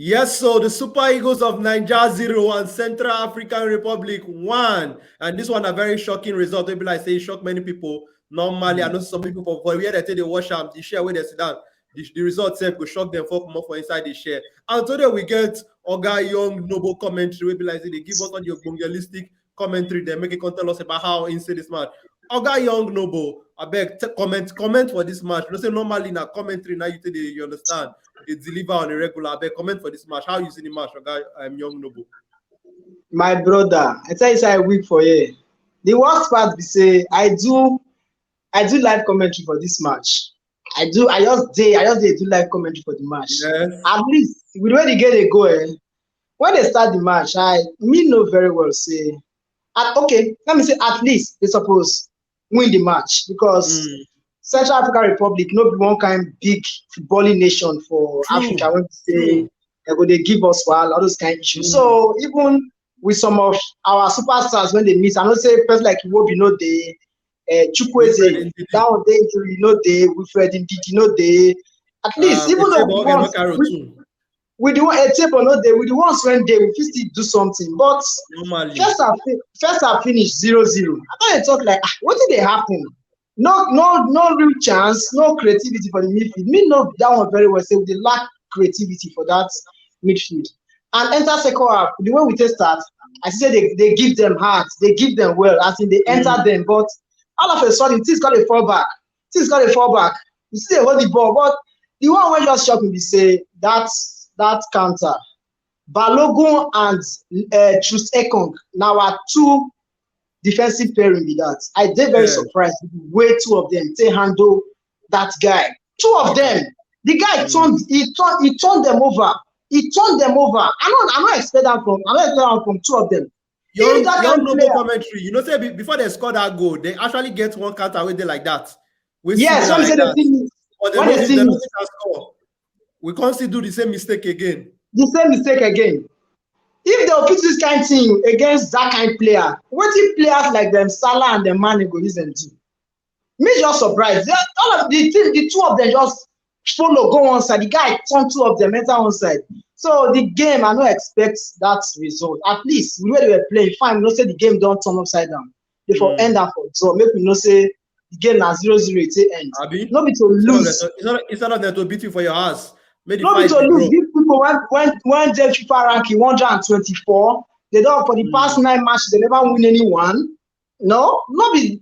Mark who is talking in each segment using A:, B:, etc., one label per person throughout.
A: Yes, so the Super Eagles of Nigeria 0 and Central African Republic 1. And this one a very shocking result. Maybe like say it shock many people. Normally, I know some people for where they tell they watch them, the share where they sit down. The result will shock them for more for inside the share. And today we get Oga Youngnoble Commentary. We be like say they give us all the evangelistic commentary. They make it tell us about how insane this match. Oga Youngnoble, I beg comment for this match. You know, say normally in a commentary now you understand. They deliver on a regular. I beg comment for this match. How you see the match, Oga Youngnoble?
B: My brother, I tell you, say I weep for you. The worst part be say I do live commentary for this match. I just do live commentary for the match.
A: Yes.
B: At least with where the game they go, when they start the match, me know very well say, okay, let me say at least they suppose win the match because Central African Republic no be one kind big footballing nation for Africa when they say they give us all those kind of issues. So even with some of our superstars when they miss, I don't say person like Iwobi no dey, Chukwueze down there injury no dey, Wilfred Ndidi no dey. At least even though we the one table no dey, with the ones when they we still do something. But
A: normally
B: first half finish 0-0. I thought they talk like what did they happen? No real chance, no creativity for the midfield. Me know that one very well. Say they lack creativity for that midfield. And enter second half, the way we just start, I say they give them hard, they give them well, as in they enter them. But all of a sudden, things got a fall back. You see they hold the ball, but the one where just shocked me be say that counter, Balogun and Trust Ekong now are two defensive pairing with that. I did very surprised with the way two of them they handle that guy. Two of them, the guy turned them over. He turned them over. I'm not expecting that from two of them.
A: Youngnoble Commentary, you know, say before they score that goal, they actually get one counter away there like that.
B: Yes, when they see me.
A: We can't still do the same mistake again.
B: If they put this kind of thing against that kind of player, what if players like them, Salah and the Mane go use them do? Me just surprised. All of the two of them just follow, go one side. The guy turn two of them, enter one side. So the game, I don't expect that result. At least where they were playing, fine. We know say the game don't turn upside down. They for end up for draw. Make we know say the game na 0-0 it end. Not be to lose.
A: It's not there to beat you for your ass.
B: Not be to lose. These people when they FIFA ranking 124, they don't for the past 9 matches they never win anyone. No, not be.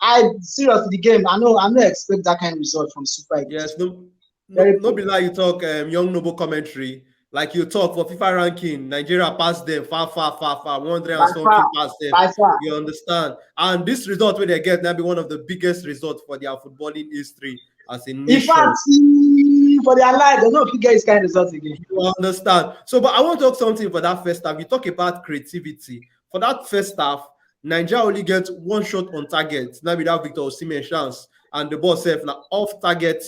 B: I seriously the game. I don't expect that kind of result from Super Eagles.
A: Yes, no be like you talk Youngnoble Commentary. Like you talk for FIFA ranking, Nigeria passed them far, 100 and something past them. You understand? And this result where they get now be one of the biggest results for their footballing history as a nation.
B: In fact, for their life, they don't get this kind of results again.
A: You understand? So, but I want to talk something for that first half. You talk about creativity. For that first half, Nigeria only gets one shot on target. Now without Victor Osimhen chance. And the ball self now off-target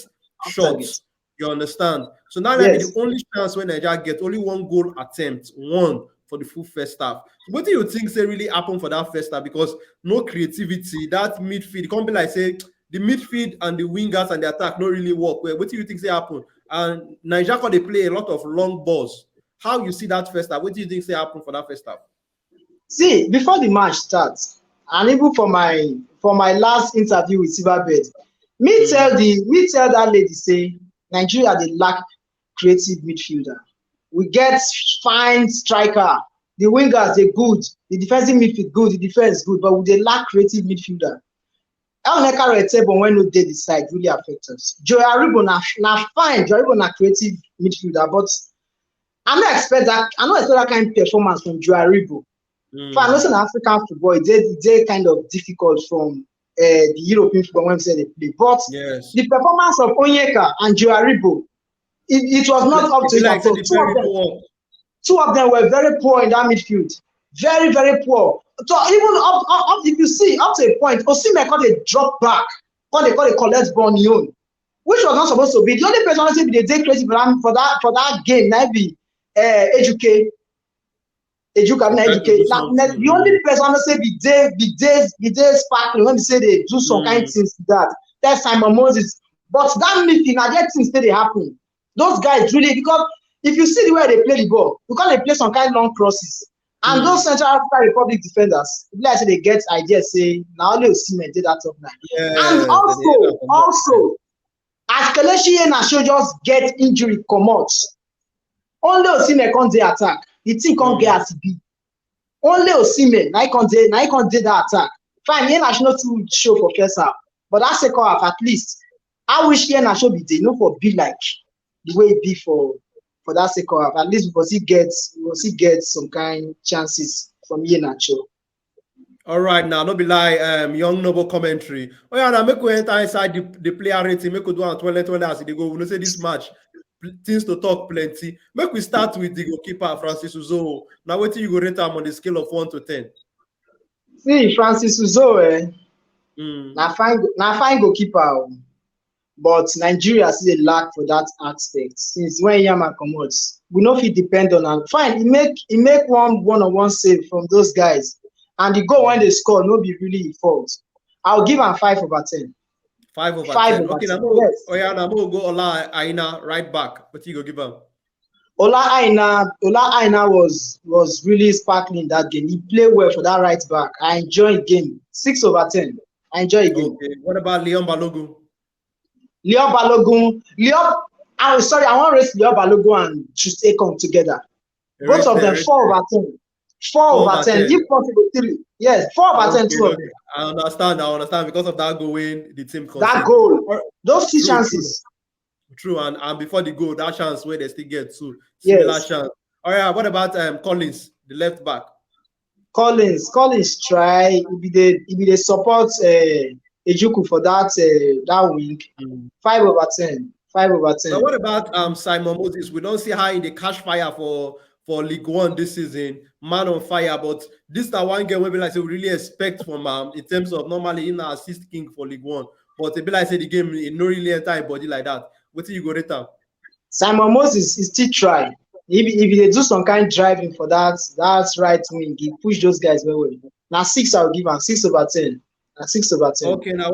A: shots. You understand? So now the only chance when Nigeria get only one goal attempt, one for the full first half. So what do you think say really happened for that first half? Because no creativity, that midfield, it can't be like say the midfield and the wingers and the attack not really work well. What do you think say happened? And Nigeria they play a lot of long balls. How you see that first half? What do you think say happened for that first half?
B: See, before the match starts, and even for my last interview with Silverbird, me tell that lady say Nigeria they lack creative midfielder. We get fine striker, the wingers they good, the defensive midfield good, the defense good, but they lack creative midfielder. El table when no dey the side really affect us. Joe Aribo na fine, Joe Aribo na creative midfielder, but I don't expect that kind of performance from Joe Aribo. For an African football, they kind of difficult from the European football when we say they play. But the performance of Onyeka and Joe Aribo, it was not up to it. Two of them were very poor in that midfield. Very, very poor. So even up if you see up to a point, Osimhen got a drop back, they call a collect ball on his own, which was not supposed to be. The only person honestly be the crazy for that game, might be Ejuke. The only person honestly be day sparkling when they say they do some kind of things to that. That's Simon Moses. But that meeting, I get things that they happen. Those guys really, because if you see the way they play the ball, because they play some kind of long crosses. And those Central African Republic defenders, like say they get ideas, say now only Osimhen did that top 9. And also, as Kelechi Iheanacho just get injury come out, only Osimhen can't do attack. The team can't get as be. Only Osimhen, now he can't do that attack. Fine, Iheanacho not too show for first half, but that second half at least, I wish Iheanacho be there, you know, for be like the way it be for that second half. At least because he gets some kind chances from Iheanacho.
A: All right, now no be like Youngnoble Commentary. Oh yeah, now make we enter inside the player rating. Make we do on 20 as they go. We know say this match things to talk plenty. Make we start with the goalkeeper Francis Uzo. Now what you go rate him on the scale of 1 to 10?
B: See, Francis Uzo, na fine goalkeeper, but Nigeria still a lack for that aspect. Since when Yama comes, we no fit depend on him. Fine, he make one-on-one save from those guys. And the goal when they score, no be really fault. I'll give him 5 over 10.
A: 5 over 10. Okay, now we'll go Ola Aina right back. What you go give him?
B: Ola Aina was really sparkling that game. He played well for that right back. I enjoyed the game. 6 over 10. I enjoyed the game.
A: Okay. What about Leon Balogun?
B: I'm sorry, I want to raise Leon Balogun and Chustekong together. Both of them 4 over 10. 4 over 10. If possible, 3. Yes, 4 over 10, 2 of them.
A: I understand because of that goal when the team conceded.
B: That goal. Those 2 chances.
A: True, and before the goal, that chance where they still get 2 similar chance. All right, what about Collins, the left back?
B: Collins try. If they support Ejuku for that wing. 5 over 10. 5 over 10.
A: Now what about Simon Moses? We don't see how in the cash fire for League One this season, man on fire. But this is one game where we like say we really expect from in terms of normally in our assist king for League One. But it be like say the game it no really enter a body like that. What do you go rate him?
B: Simon Moses is still try. If they do some kind of driving for that right wing, he push those guys very well. Now 6 I'll give him 6 over 10. 6 over 10.
A: Okay, now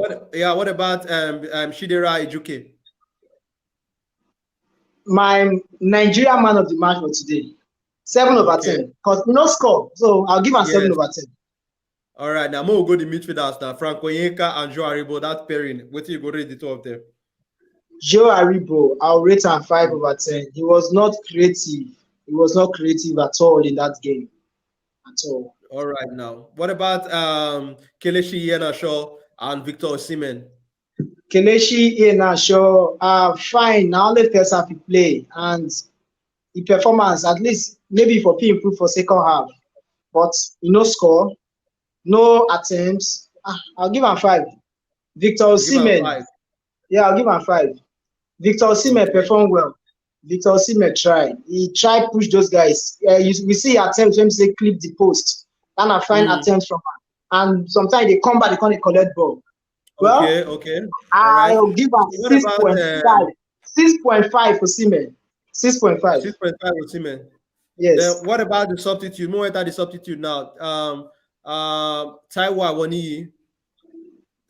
A: what about Chidera Ejuke?
B: My Nigerian man of the match for today. 7 over 10. Because we no score. So I'll give him 7 over 10.
A: All right, now we'll go the midfielders now. Franco Onyeka and Joe Aribo, that pairing. What do you go rate the 2 of them?
B: Joe Aribo, I'll rate him 5 over 10. He was not creative. He was not creative at all in that game. At all.
A: All right, now. What about Kelechi Iheanacho and Victor Osimhen?
B: Kelechi Iheanacho, fine. Now only first half he play. And the performance, at least, maybe for P improve for second half. But he no score. No attempts. I'll give him 5. Victor Osimhen. Yeah, I'll give him 5. Victor Osimhen performed well. Victor Osimhen tried. He tried push those guys. We see attempts when they clip the post. And I find attempts from him. And sometimes they come back, they can't collect ball. Well,
A: okay.
B: I'll give him 6.5. 6.5 for Osimhen. 6.5.
A: 6.5 for Osimhen.
B: Yes.
A: Then what about the substitute? More enter the substitute now. Taiwo Awoniyi.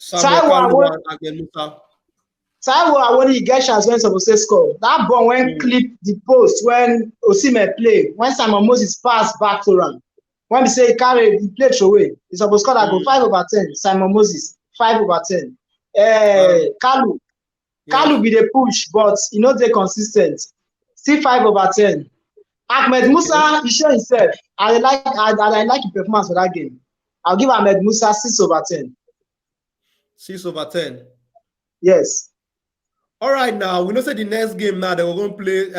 B: Taiwo Awoniyi get chance when supposed to score. That ball when clip the post when Osimhen play. When Simon Moses pass back to run. When we say carry, he play throw away. He's supposed to score that go 5 over 10. Simon Moses 5 over 10. Kalu be the push, but he not dey consistent. Still 5 over 10. Ahmed Musa, he show himself. I like his performance for that game. I'll give Ahmed Musa 6 over 10.
A: 6 over 10.
B: Yes.
A: All right, now we know say the next game now they were going to play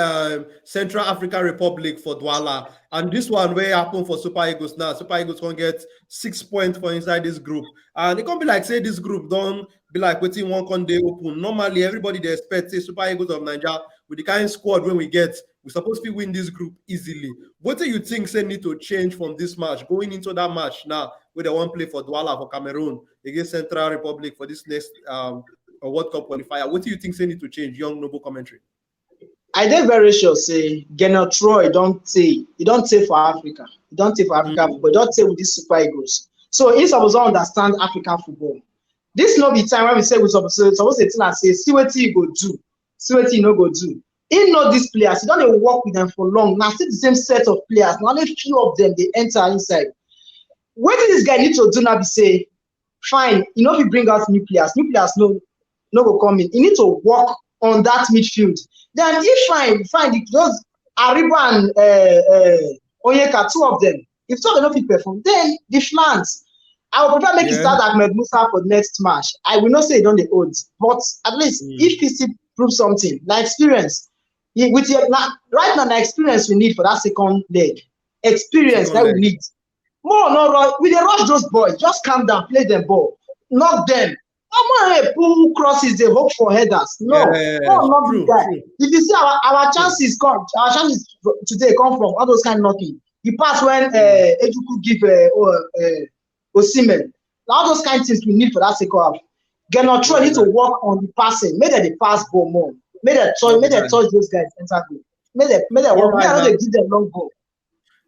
A: Central African Republic for Douala, and this one where happen for Super Eagles now. Super Eagles gonna get 6 points for inside this group, and it can't be like say this group don't be like waiting one con day open. Normally, everybody they expect say Super Eagles of Nigeria with the kind of squad when we get, we're supposed to win this group easily. What do you think say need to change from this match going into that match now where they want to play for Douala for Cameroon against Central Republic for this next a World Cup qualifier? What do you think they need to change? Youngnoble Commentary.
B: I dey very sure say Gennaro Troy don't say for Africa. He don't take for Africa football. He don't take with these Super Eagles. So he's supposed to understand African football. This no be time when we say we're supposed to tell and say, see what you go do, see what you no go do. He know these players. He don't work with them for long. Now still the same set of players. Now only few of them they enter inside. What did this guy need to do now? Be say, fine. You know if you bring out new players no go come in. You need to work on that midfield. Then if fine those Ariba and Onyeka, two of them. If two of them don't fit perform, then the flanks. I will prefer make it start Ahmed Musa for the next match. I will not say he don't the odds, but at least if he still prove something, like experience, with your right now the experience we need for that second leg, experience that we need. More no rush. We dey rush those boys. Just calm down, play them ball, knock them. I'm not pull crosses. They hope for headers. No, not this guy. If you see our chances today come from all those kind of knocking. The pass when Ejuku give Osimhen. All those kind of things we need for that second half. Genotro need to work on the passing. Make them the pass ball more. Make them touch those guys enter goal. Make them work. Make them give them long ball.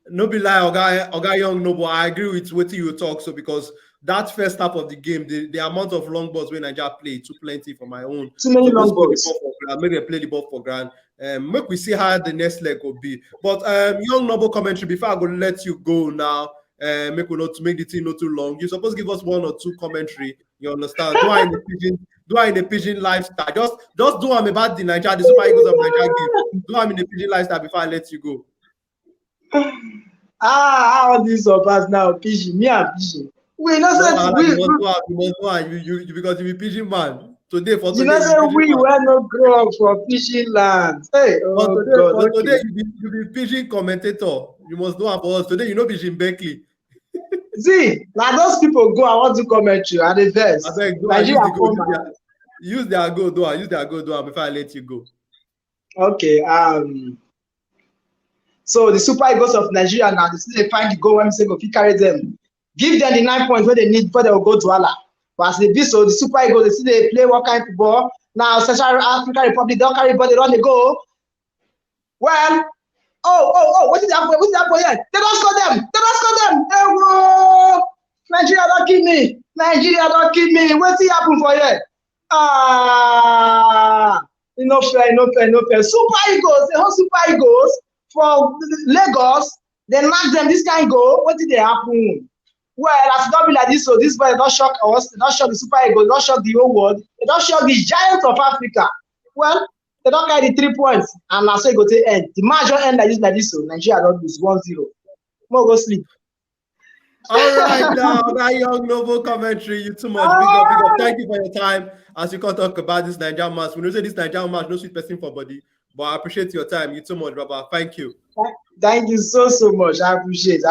A: No be lie, Oga Youngnoble. I agree with what you talk. So because that first half of the game, the amount of long balls when Nigeria play too plenty for my own.
B: Too many long balls.
A: Maybe they play the ball for grand. Make we see how the next leg will be. But Youngnoble Commentary, before I go let you go now, make we not to make the team not too long. You're supposed to give us one or two commentary. You understand? Do I in the Pidgin lifestyle? Just do them about the Nigeria, the Super Eagles of Nigeria game. Do them in the Pidgin lifestyle before I let you go.
B: How this of us now, Pidgin, me and Pidgin. We know
A: you because you be Pidgin man. Today for
B: today. You know say we were not grow up for Pidgin land. Hey,
A: today you be Pidgin commentator. You must know about us. Today you know Pidgin Beckley.
B: See, now those people go. I want to commentary and the verse.
A: Use their go do before I let you go.
B: Okay. So the Super Eagles of Nigeria now they find the goal when we say go carry them. Give them the 9 points where they need before they will go to Allah. But as they be so, the Super Eagles, they see they play what kind of football. Now, Central African Republic, they don't carry ball, they run, they go. Well, what is that for here? They don't score them. Hey, whoa! Nigeria don't kill me. What's it happen for here? No fair. Super Eagles, the whole Super Eagles for Lagos, they knock them, this kind go. What did they happen? Well, as it don't be like this, so this boy don't shock us, they don't shock the Super Eagles, they don't shock the whole world, they don't shock the giants of Africa. Well, they don't carry the 3 points, and that's why go to end. The match don't end like this, so Nigeria don't lose 1-0. More go sleep.
A: All right, now that Youngnoble Commentary, you too much. Big up. Thank you for your time. As you can talk about this Nigerian match, we know say this Nigerian match, no sweet person for body, but I appreciate your time. You too much, Baba. Thank you.
B: Thank you so much. I appreciate it.